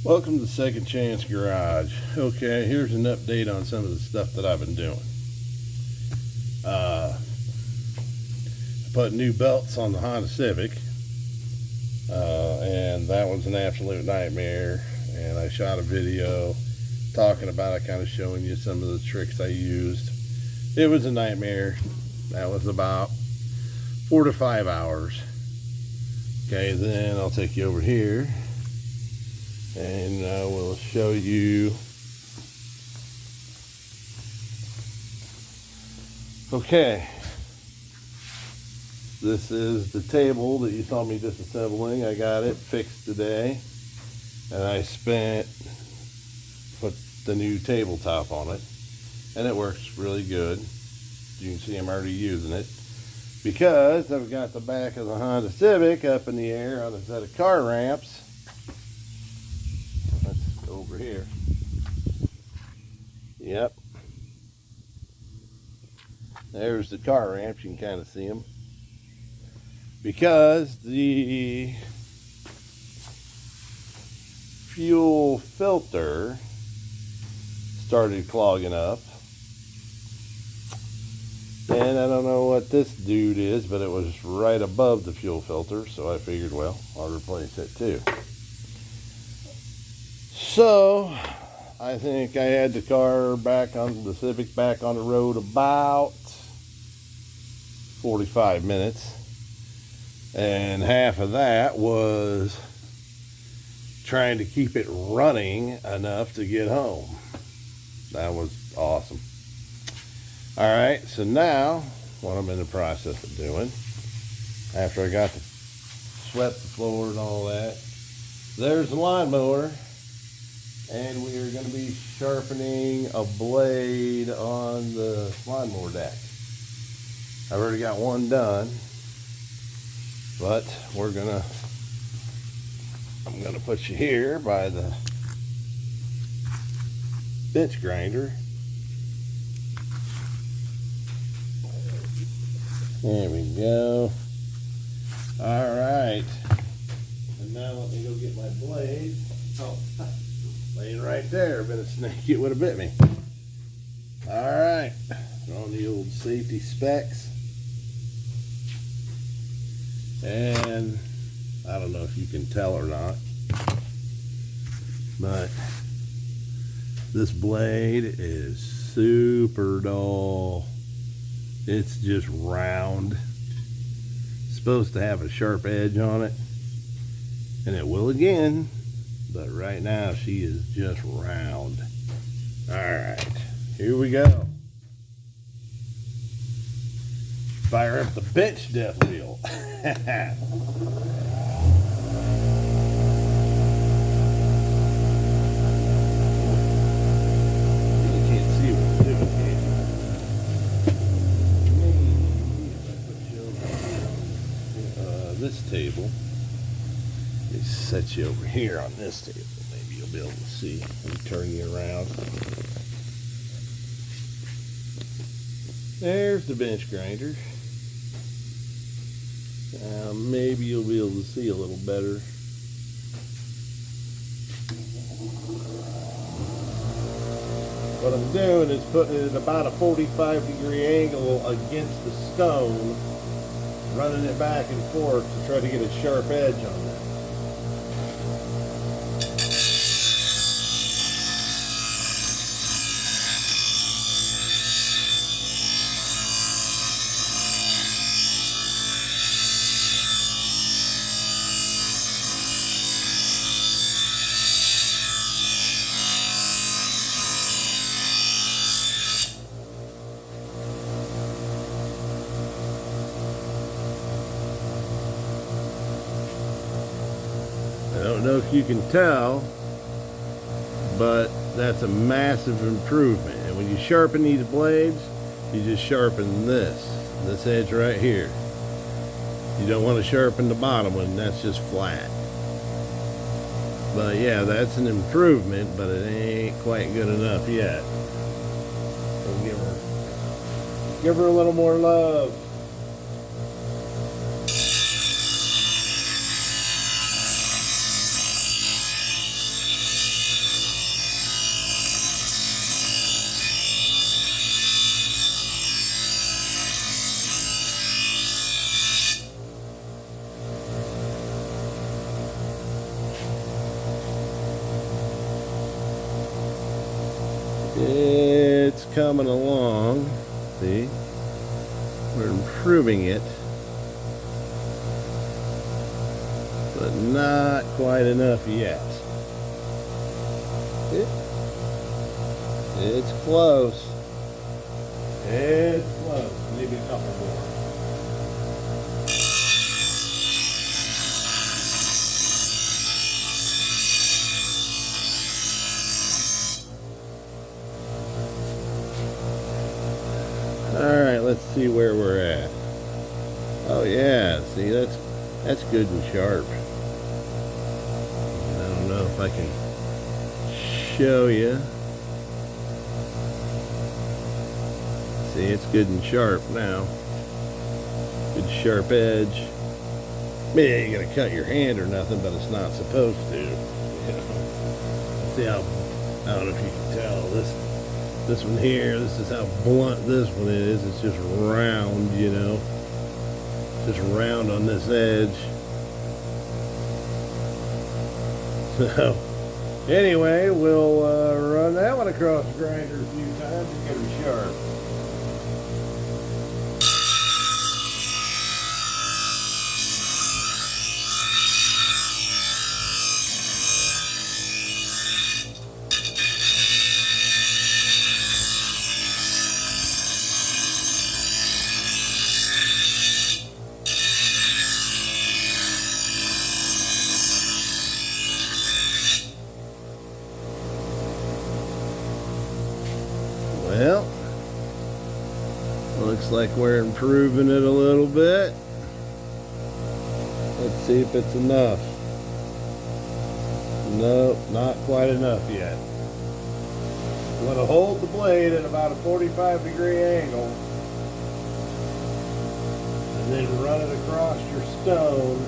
Welcome to Second Chance Garage. Okay, here's an update on some of the stuff that I've been doing. I put new belts on the Honda Civic, and that was an absolute nightmare. And I shot a video talking about it, kind of showing you some of the tricks I used. It was a nightmare. That was about 4 to 5 hours. Okay, then I'll take you over here and I will show you. Okay, this is the table that you saw me disassembling. I got it fixed today, and I put the new tabletop on it, and it works really good. You can see I'm already using it because I've got the back of the Honda Civic up in the air on a set of car ramps. Over here. Yep. There's the car ramps. You can kind of see them. Because the fuel filter started clogging up. And I don't know what this dude is, but it was right above the fuel filter. So I figured, well, I'll replace it too. So I think I had the Civic back on the road about 45 minutes, and half of that was trying to keep it running enough to get home. That was awesome. All right, so now what I'm in the process of doing, after I got to swept the floor and all that, there's the lawnmower. And we are going to be sharpening a blade on the lawnmower deck. I've already got one done, but I'm gonna put you here by the bench grinder. There we go. All right. And now let me go get my blade. Oh. Laying right there, been a snake, it would have bit me. Alright, on the old safety specs. And I don't know if you can tell or not, but this blade is super dull. It's just round. It's supposed to have a sharp edge on it, and it will again. But right now she is just round. Alright, here we go. Fire up the bench death wheel. You can't see what I'm doing, can you? Maybe if I put you over this table. Let me set you over here on this table. Maybe you'll be able to see. Let me turn you around. There's the bench grinder. Maybe you'll be able to see a little better. What I'm doing is putting it at about a 45-degree angle against the stone, running it back and forth to try to get a sharp edge on that. I don't know if you can tell, but that's a massive improvement. And when you sharpen these blades, you just sharpen this edge right here. You don't want to sharpen the bottom one, that's just flat. But yeah, that's an improvement, but it ain't quite good enough yet. So give her a little more love. It's coming along. See? We're improving it. But not quite enough yet. It's close. It's close. Maybe a couple more. Alright, let's see where we're at. Oh yeah, see that's good and sharp. I don't know if I can show you. See, it's good and sharp now. Good sharp edge. Yeah, you ain't gonna cut your hand or nothing, but it's not supposed to. You know? See how, I don't know if you can tell, this one here, this is how blunt this one is. It's just round, you know. Just round on this edge. So, anyway, we'll run that one across the grinder a few times and get them sharp. Well, looks like we're improving it a little bit. Let's see if it's enough. No, not quite enough yet. You want to hold the blade at about a 45-degree angle and then run it across your stone.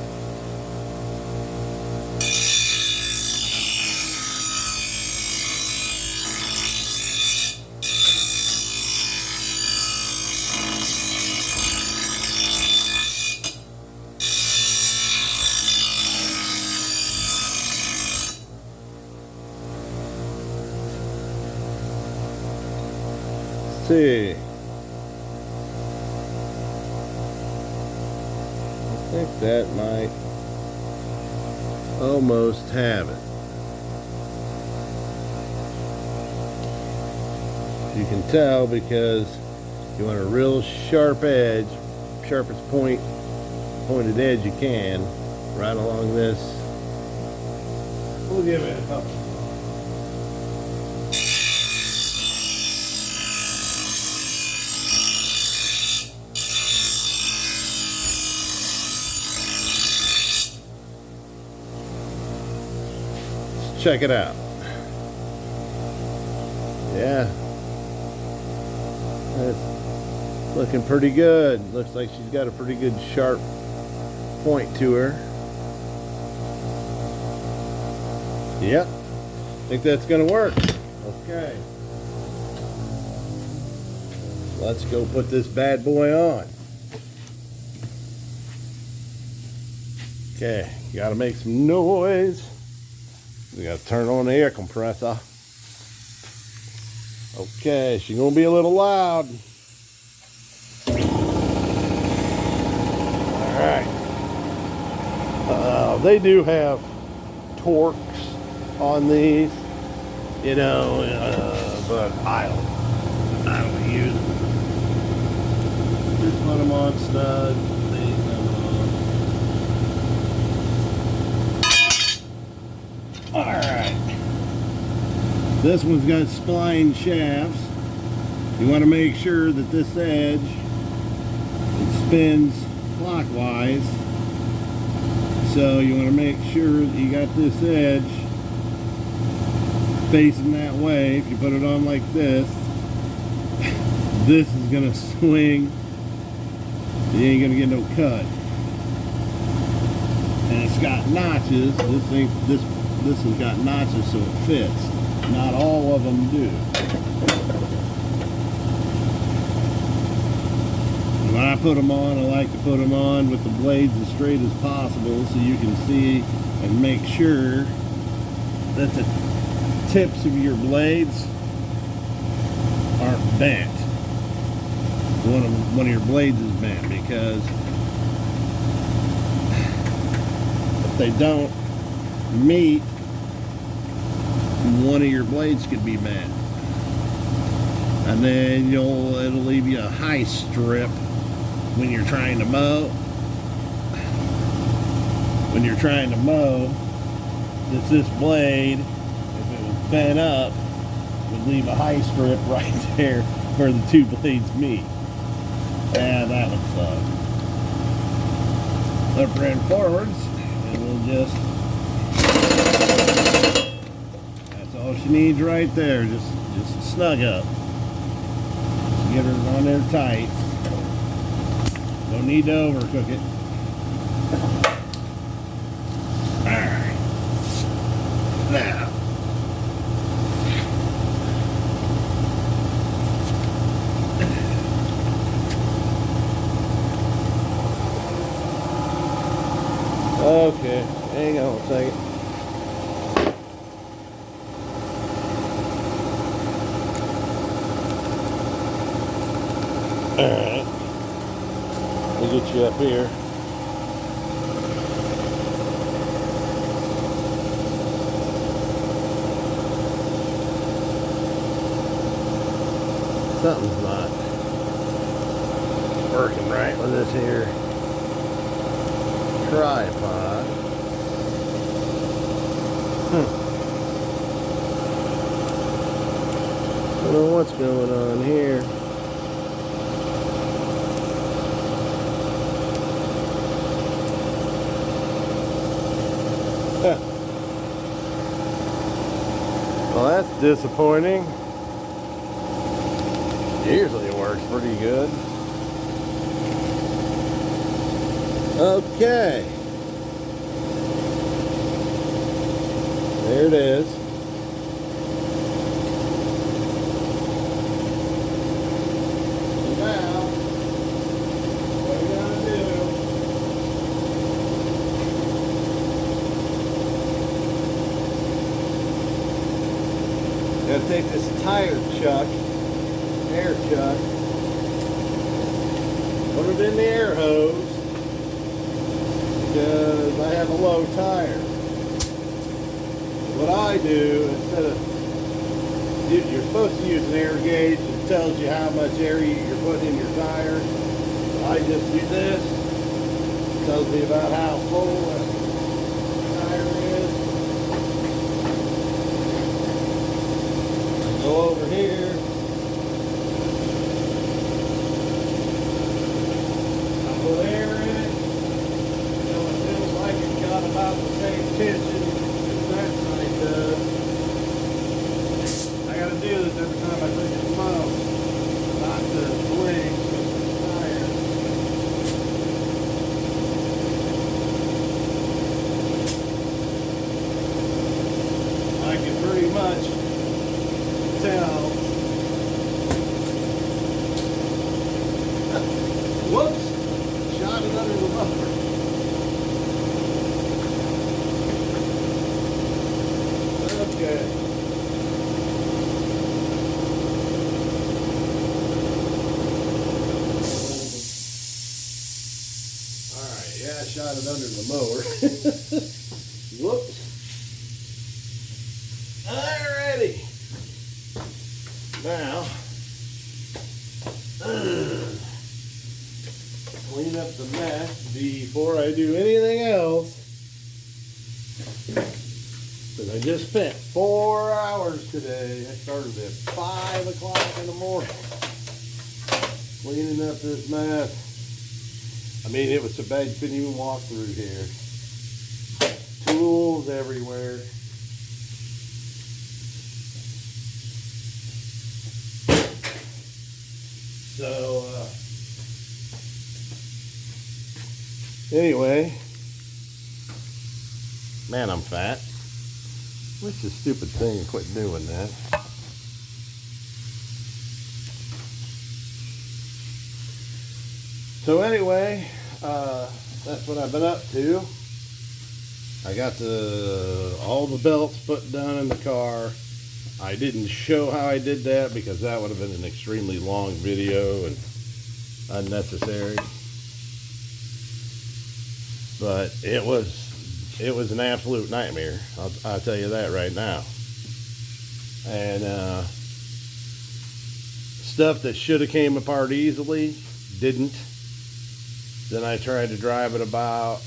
See. I think that might almost have it. You can tell because you want a real sharp edge, sharpest pointed edge you can, right along this. We'll give it a couple. Check it out. Yeah, that's looking pretty good. Looks like she's got a pretty good sharp point to her. Yep, think that's gonna work. Okay, let's go put this bad boy on. Okay, gotta make some noise. We gotta turn on the air compressor. Okay, she's gonna be a little loud. Alright. They do have torques on these, you know, but I don't use them. Just put them on stud. Alright, this one's got spline shafts. You want to make sure that this edge, it spins clockwise. So you want to make sure that you got this edge facing that way. If you put it on like this, this is going to swing. You ain't going to get no cut. And it's got notches. This has got notches so it fits. Not all of them do. When I put them on, I like to put them on with the blades as straight as possible so you can see and make sure that the tips of your blades aren't bent. One of your blades is bent, because if they don't meet, one of your blades could be bent, and then it'll leave you a high strip when you're trying to mow. When you're trying to mow, this blade, if it was bent up, would leave a high strip right there where the two blades meet. Yeah, that would suck. Upper and forwards, and we'll just, that's all she needs right there, just snug up. Just get her on there tight. Don't need to overcook it. Alright. Now, okay, hang on a second. Alright, we'll get you up here. Something's not working right with this here tripod. I don't know what's going on here. Well, that's disappointing. Usually it works pretty good. Okay. There it is. Now, what we gotta do, gotta take this tire chuck, air chuck, put it in the air hose, because I have a low tire. What I do, instead of, you're supposed to use an air gauge that tells you how much air you're putting in your tire. I just do this. It tells me about how full the tire is. Go over here. I put air in it. Until it feels like it's got about the same tension as that side does. I gotta do this every time I take it mow. Not to blink with the tire. I can pretty much tell. Whoops! Shot it under the mower. Okay. Alright, yeah, I shot it under the mower. Whoops. Alrighty. Now, clean up the mess before I do anything else. Because I just spent 4 hours today. I started at 5 o'clock in the morning cleaning up this mess. I mean, it was so bad you couldn't even walk through here. Tools everywhere. So, anyway, man, I'm fat. What's the stupid thing? Quit doing that. So anyway, that's what I've been up to. I got all the belts put down in the car. I didn't show how I did that because that would have been an extremely long video and unnecessary. But it was an absolute nightmare. I'll tell you that right now. And stuff that should have came apart easily didn't. Then I tried to drive it about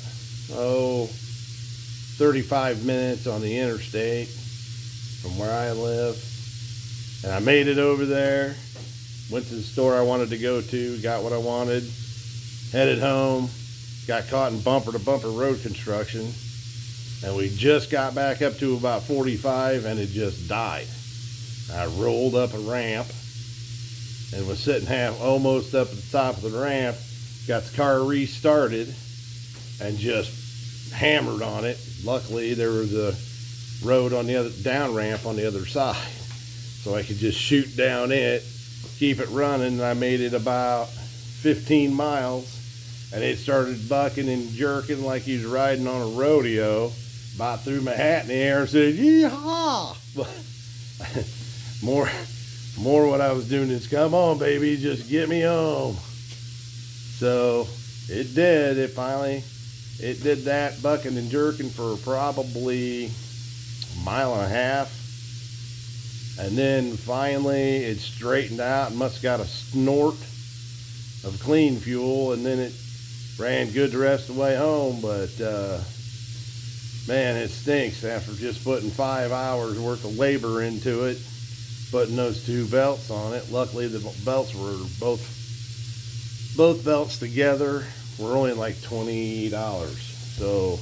35 minutes on the interstate from where I live, and I made it over there, went to the store I wanted to go to, got what I wanted, headed home, got caught in bumper to bumper road construction, and we just got back up to about 45 and it just died. I rolled up a ramp and was sitting almost up at the top of the ramp, got the car restarted and just hammered on it. Luckily there was a road on the other down ramp on the other side, so I could just shoot down it, keep it running, and I made it about 15 miles and it started bucking and jerking like he was riding on a rodeo. About threw my hat in the air and said, "Yee-haw!" more what I was doing is, "Come on, baby, just get me home." So it did. It did that bucking and jerking for probably a mile and a half. And then finally it straightened out and must have got a snort of clean fuel, and then it ran good the rest of the way home. But man, it stinks after just putting 5 hours worth of labor into it, putting those two belts on it. Luckily the belts were both belts together were only like $20, so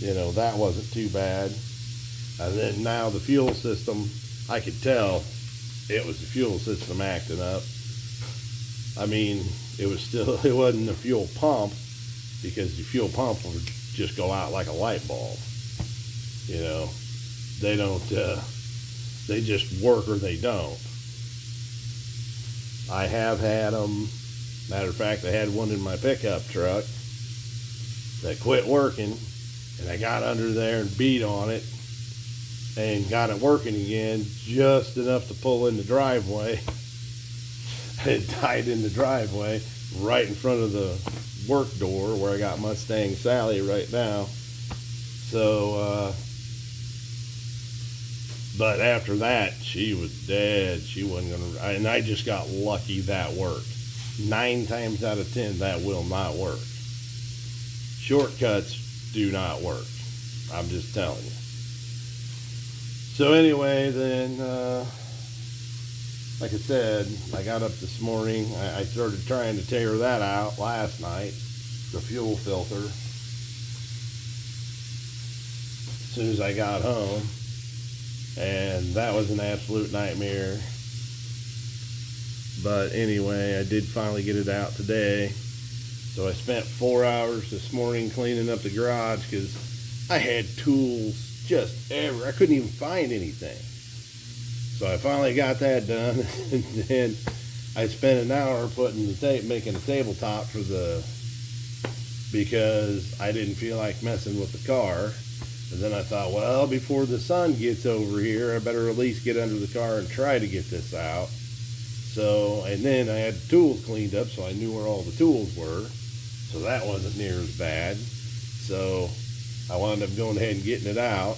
you know that wasn't too bad. And then now the fuel system, I could tell it was the fuel system acting up. I mean, it wasn't the fuel pump, because the fuel pump would just go out like a light bulb. You know, they don't, they just work or they don't. I have had them, matter of fact, I had one in my pickup truck that quit working, and I got under there and beat on it and got it working again just enough to pull in the driveway. It died in the driveway right in front of the work door where I got Mustang Sally right now. So but after that she was dead. She wasn't gonna, and I just got lucky that worked. 9 times out of 10 that will not work. Shortcuts do not work, I'm just telling you. So anyway, then like I said, I got up this morning. I started trying to tear that out last night, the fuel filter, as soon as I got home, and that was an absolute nightmare. But anyway, I did finally get it out today. So I spent 4 hours this morning cleaning up the garage because I had tools just everywhere. I couldn't even find anything. So I finally got that done, and then I spent an hour making a tabletop because I didn't feel like messing with the car. And then I thought, well, before the sun gets over here, I better at least get under the car and try to get this out. So, and then I had the tools cleaned up, so I knew where all the tools were. So that wasn't near as bad. So I wound up going ahead and getting it out.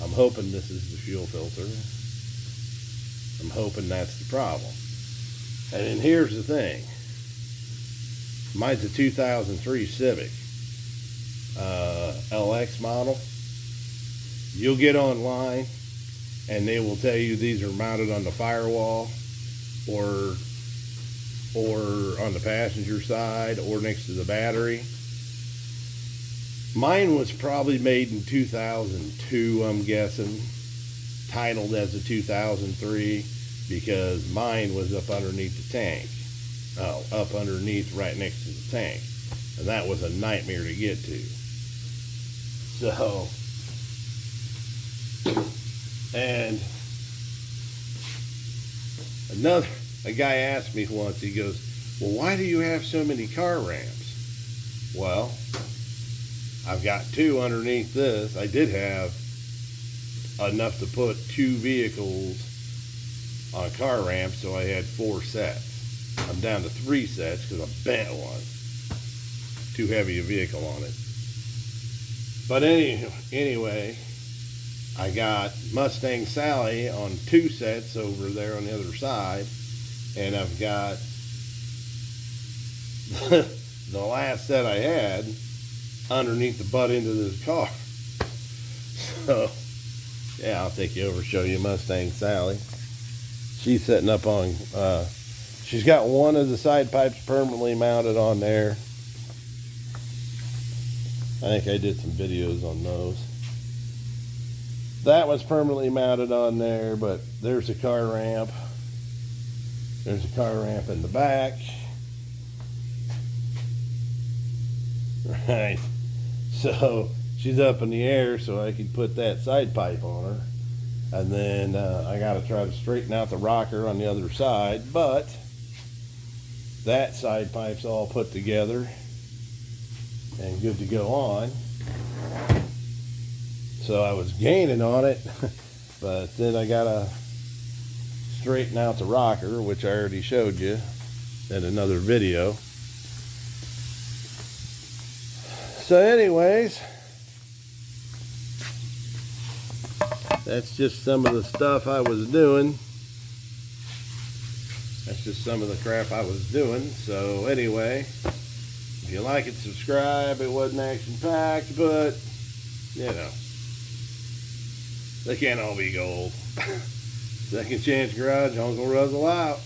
I'm hoping this is the fuel filter. I'm hoping that's the problem. And then here's the thing. Mine's a 2003 Civic LX model. You'll get online and they will tell you these are mounted on the firewall or on the passenger side or next to the battery. Mine was probably made in 2002, I'm guessing, titled as a 2003, because mine was up underneath the tank. Up underneath right next to the tank. And that was a nightmare to get to. So, and a guy asked me once, he goes, well, why do you have so many car ramps? Well, I've got 2 underneath this. I did have enough to put 2 vehicles on a car ramp, so I had 4 sets. I'm down to 3 sets because I bent one. Too heavy a vehicle on it. But anyway, I got Mustang Sally on 2 sets over there on the other side, and I've got the last set I had underneath the butt end of this car. So yeah, I'll take you over and show you Mustang Sally. She's setting up on, she's got one of the side pipes permanently mounted on there. I think I did some videos on those. That was permanently mounted on there, but there's a car ramp. There's a car ramp in the back. Right. So she's up in the air, so I could put that side pipe on her. And then I got to try to straighten out the rocker on the other side, but that side pipe's all put together and good to go on. So I was gaining on it, but then I got to straighten out the rocker, which I already showed you in another video. So anyways, that's just some of the stuff I was doing. That's just some of the crap I was doing. So anyway, if you like it, subscribe. It wasn't action-packed, but, you know, they can't all be gold. Second Chance Garage, Uncle Russell out.